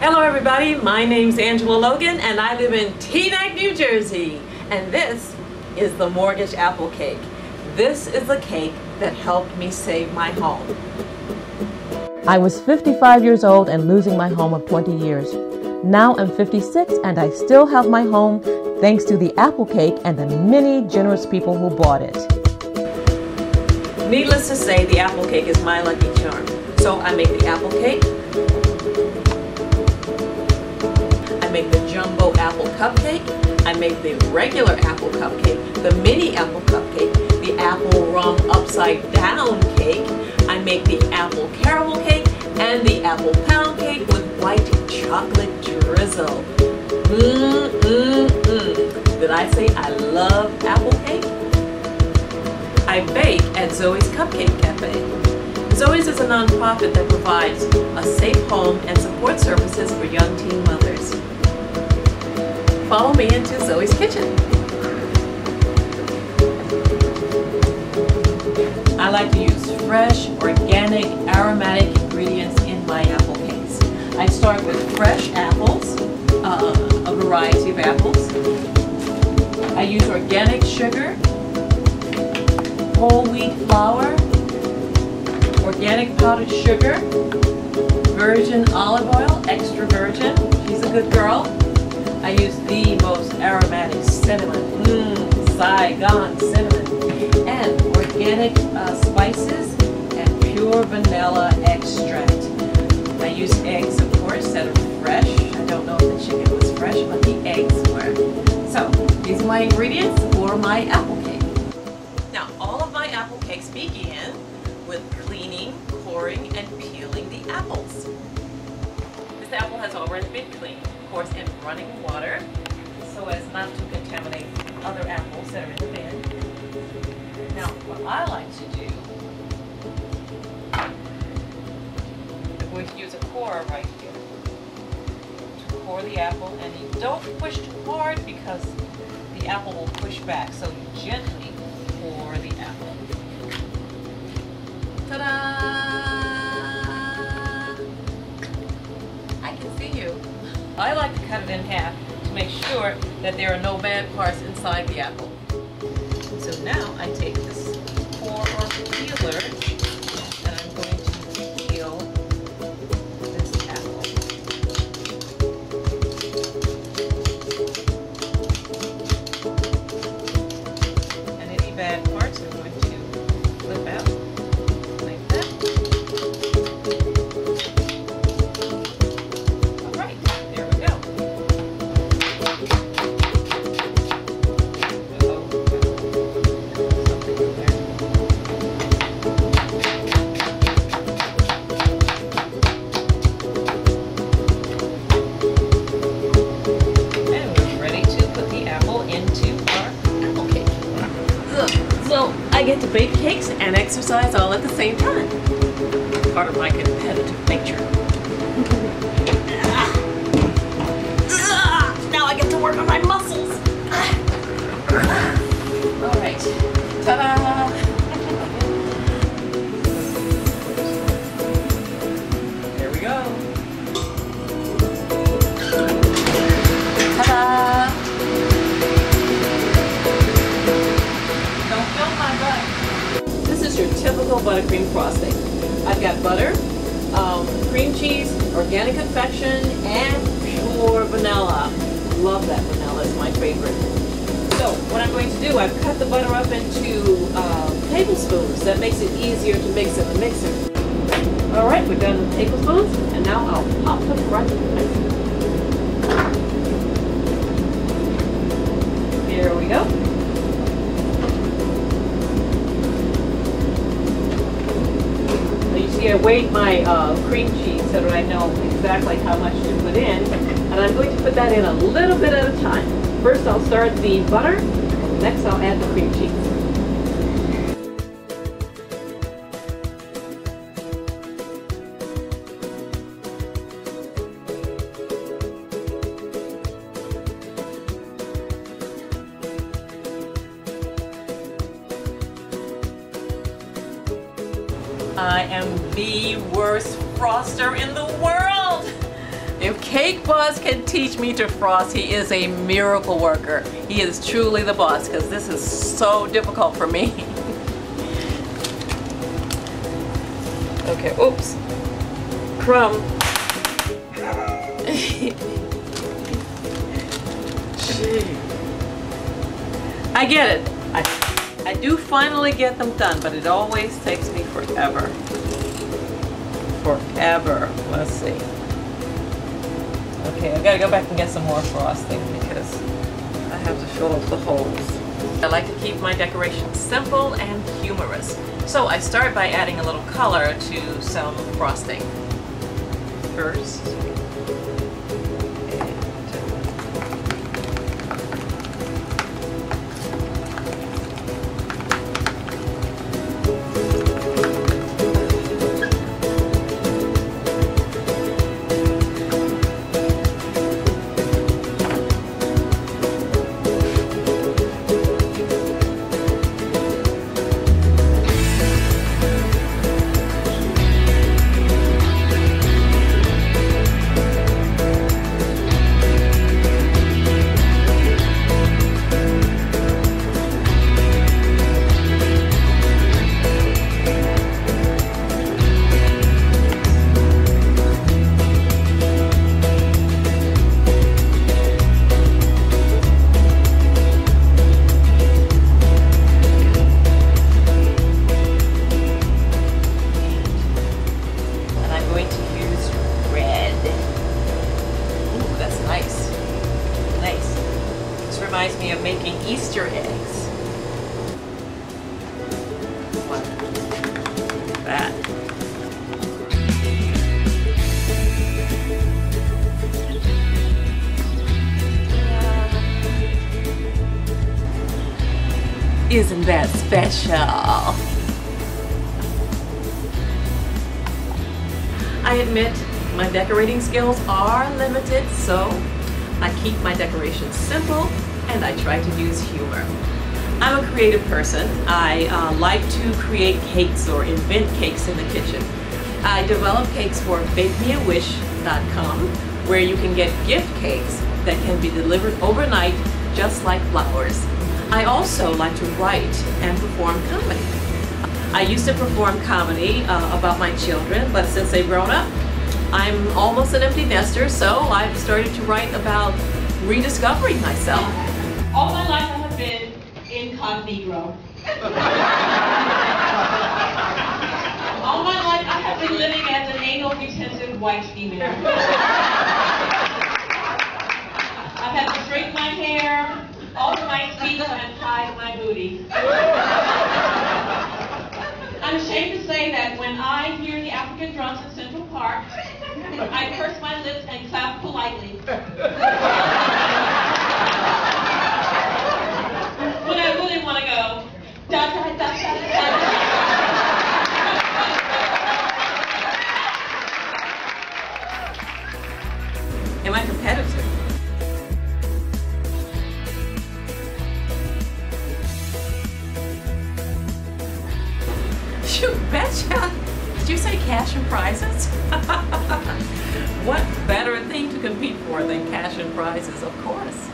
Hello everybody, my name's Angela Logan and I live in Teaneck, New Jersey. And this is the Mortgage Apple Cake. This is the cake that helped me save my home. I was 55 years old and losing my home of 20 years. Now I'm 56 and I still have my home thanks to the apple cake and the many generous people who bought it. Needless to say, the apple cake is my lucky charm. So I make the apple cake. I make the jumbo apple cupcake. I make the regular apple cupcake, the mini apple cupcake, the apple rum upside down cake. I make the apple caramel cake and the apple pound cake with white chocolate drizzle. Did I say I love apple cake? I bake at Zoe's Cupcake Cafe. Zoe's is a nonprofit that provides a safe home and support services for young teen mothers. Follow me into Zoe's kitchen. I like to use fresh, organic, aromatic ingredients in my apple cakes. I start with fresh apples, a variety of apples. I use organic sugar, whole wheat flour, organic powdered sugar, virgin olive oil, extra virgin. She's a good girl. I use the most aromatic cinnamon, Saigon cinnamon, and organic spices and pure vanilla extract. I use eggs, of course, that are fresh. I don't know if the chicken was fresh, but the eggs were. So, these are my ingredients for my apple cake. Now, all of my apple cakes begin with cleaning, coring, and peeling the apples. This apple has already been cleaned, of course, in running water, so as not to contaminate other apples that are in the bin. Now, what I like to do, I'm going to use a corer right here to core the apple, and you don't push too hard because the apple will push back, so you gently core the apple. Ta-da! I can see you. I like to cut it in half to make sure that there are no bad parts inside the apple. So now I take this core or peeler and I'm going to peel this apple. And any bad parts I'm going to flip out like that. Alright, there we go. So I get to bake cakes and exercise all at the same time. Part of my competitive nature. Now I get to work on my muscles. All right, ta-da! There we go. Ta-da! This is your typical buttercream frosting. I've got butter, cream cheese, organic confection, and pure vanilla. Love that vanilla, it's my favorite. So what I'm going to do, I've cut the butter up into tablespoons. That makes it easier to mix in the mixer. Alright, we're done with tablespoons, and now I'll pop them right in the mixer. Here we go. I weighed my cream cheese so that I know exactly how much to put in, and I'm going to put that in a little bit at a time. First I'll start the butter, and next I'll add the cream cheese. I am the worst froster in the world. If If Cake Boss can teach me to frost, he is a miracle worker. He is truly the boss, because this is so difficult for me. Okay, oops. Crumb. I get it. I do finally get them done, but it always takes me forever. Forever. Let's see. Okay, I've got to go back and get some more frosting because I have to fill up the holes. I like to keep my decorations simple and humorous. So I start by adding a little color to some frosting. First. Reminds me of making Easter eggs. Like that. Isn't that special? I admit my decorating skills are limited, so I keep my decorations simple and I try to use humor. I'm a creative person. I like to create cakes or invent cakes in the kitchen. I develop cakes for bakemeawish.com, where you can get gift cakes that can be delivered overnight just like flowers. I also like to write and perform comedy. I used to perform comedy about my children, but since they've grown up, I'm almost an empty nester, so I've started to write about rediscovering myself. All my life I have been incognito. All my life I have been living as an anal retentive white female. I've had to straighten my hair, alter my speech, and hide my booty. I'm ashamed to say that when I hear the African drums in Central Park, I purse my lips and clap politely. When I really want to go, da da da da da. Am I competitive? Shoot, betcha! Did you say cash and prizes? What better thing to compete for than cash and prizes, of course.